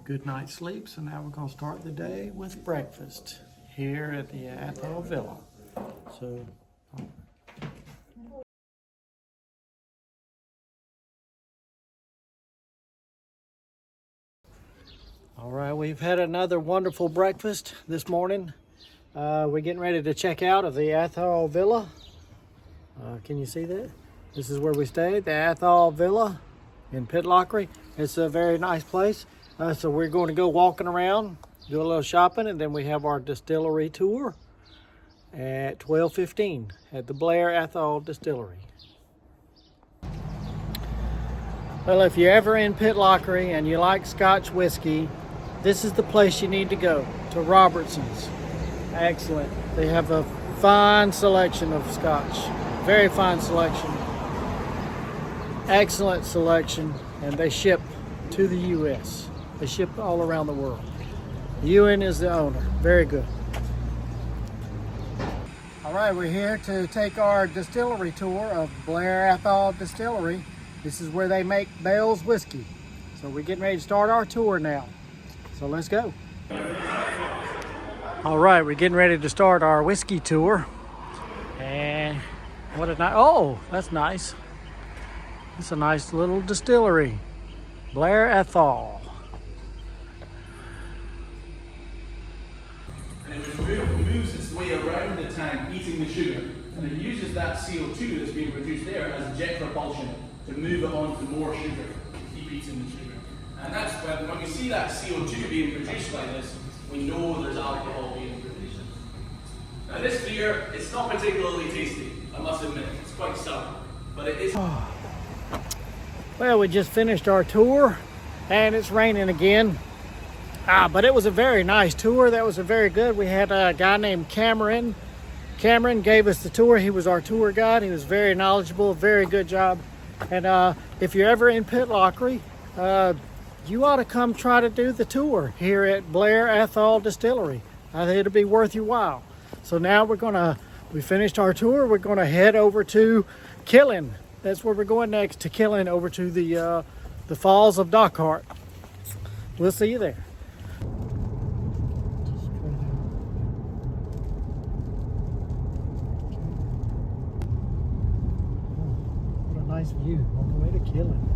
good night's sleep. So now we're going to start the day with breakfast here at the Athol Villa. So. All right, we've had another wonderful breakfast this morning. We're getting ready to check out of the Athol Villa. Can you see that? This is where we stayed, the Athol Villa in Pitlochry. It's a very nice place. So we're going to go walking around, do a little shopping, and then we have our distillery tour at 12:15 at the Blair Athol Distillery. Well, if you're ever in Pitlochry and you like Scotch whiskey, this is the place you need to go, to Robertson's. Excellent. They have a fine selection of Scotch. Very fine selection. Excellent selection. And they ship to the U.S. They ship all around the world. Ewan is the owner. Very good. All right, we're here to take our distillery tour of Blair Athol Distillery. This is where they make Bell's whiskey. So we're getting ready to start our tour now. So let's go. All right, we're getting ready to start our whiskey tour. And what a nice, oh, that's nice. It's a nice little distillery. Blair Athol. And it moves its way around the tank, eating the sugar. And it uses that CO2 that's being produced there as jet propulsion to move it on to more sugar, keep eating the sugar. And that's when we see that CO2 being produced like this, we know there's alcohol being produced. Now this beer, it's not particularly tasty, I must admit. It's quite sour, but it is. Well, we just finished our tour and it's raining again. But it was a very nice tour. That was a very good. We had a guy named Cameron. Cameron gave us the tour. He was our tour guide. He was very knowledgeable, very good job. And if you're ever in Pitlochry, you ought to come try to do the tour here at Blair Athol Distillery. I think it'll be worth your while. So now we finished our tour. We're gonna head over to Killin. That's where we're going next, to Killin, over to the Falls of Dockhart. We'll see you there. What a nice view on the way to Killin.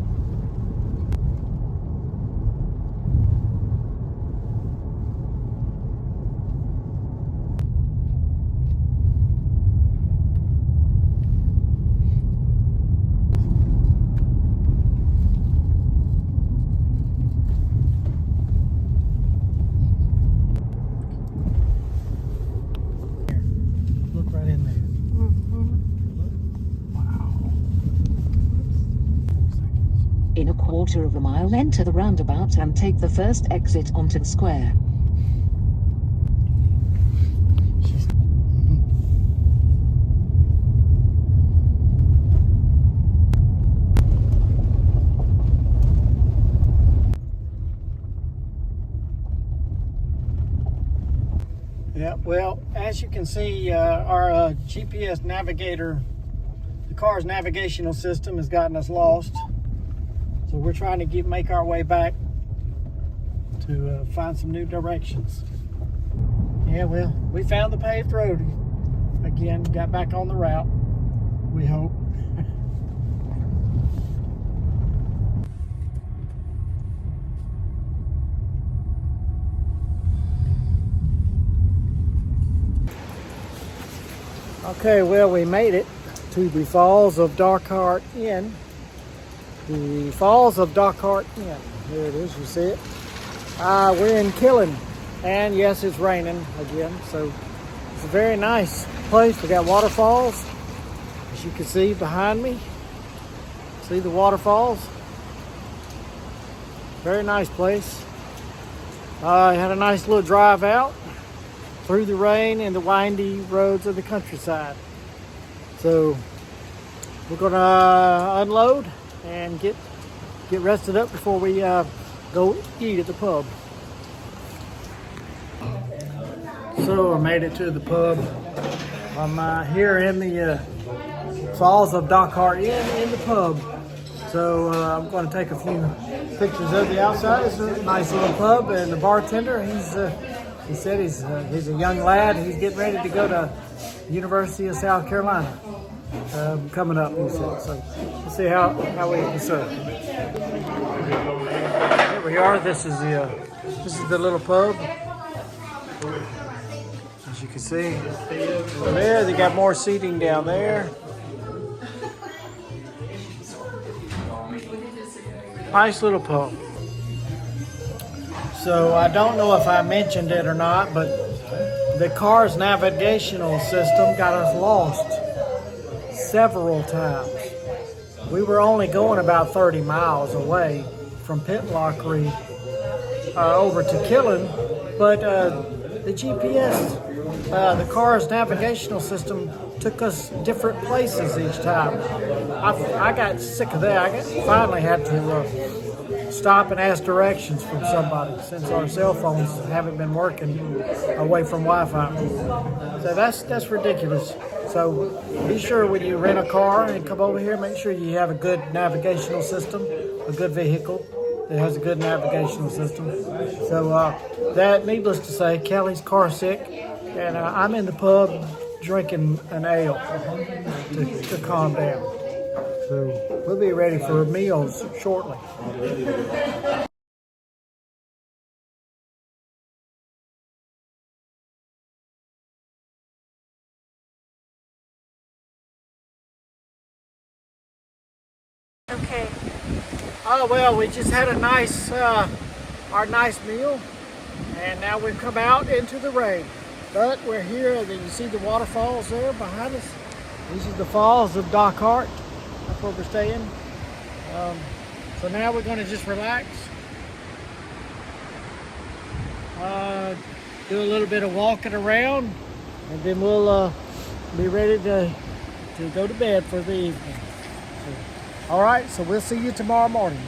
In a quarter of a mile, enter the roundabout and take the first exit onto the square. Yeah, well, as you can see, our GPS navigator, the car's navigational system has gotten us lost. So we're trying to make our way back to find some new directions. Yeah, well, we found the paved road again, got back on the route, we hope. Okay, well, we made it to the Falls of Dockhart Inn. The Falls of Dockhart Inn. There it is, you see it. We're in Killin, and yes, it's raining again, so it's a very nice place. We got waterfalls, as you can see behind me. See the waterfalls? Very nice place. Had a nice little drive out through the rain and the windy roads of the countryside. So we're gonna unload and get rested up before we go eat at the pub. So I made it to the pub. I'm here in the Falls of Dockhart Inn in the pub. So I'm going to take a few pictures of the outside. It's a nice little pub, and the bartender, he said he's a young lad. He's getting ready to go to University of South Carolina coming up. He said. So we'll see how we can serve. Here we are. This is the little pub. As you can see over there, they got more seating down there. Nice little pub. So I don't know if I mentioned it or not, but the car's navigational system got us lost several times. We were only going about 30 miles away from Pitlochry over to Killin, but the GPS, the car's navigational system took us different places each time. I got sick of that. I finally had to stop and ask directions from somebody since our cell phones haven't been working away from Wi-Fi. So that's ridiculous. So be sure when you rent a car and come over here, make sure you have a good navigational system, a good vehicle that has a good navigational system. So that, needless to say, Kelly's car sick, and I'm in the pub drinking an ale to calm down. So we'll be ready for meals shortly. Okay. Oh well, we just had a nice our nice meal, and now we've come out into the rain. But we're here, and you see the waterfalls there behind us. These are the falls of Dock-Hart. That's where we're staying. So now we're going to just relax, do a little bit of walking around, and then we'll be ready to go to bed for the evening. So, all right, so we'll see you tomorrow morning.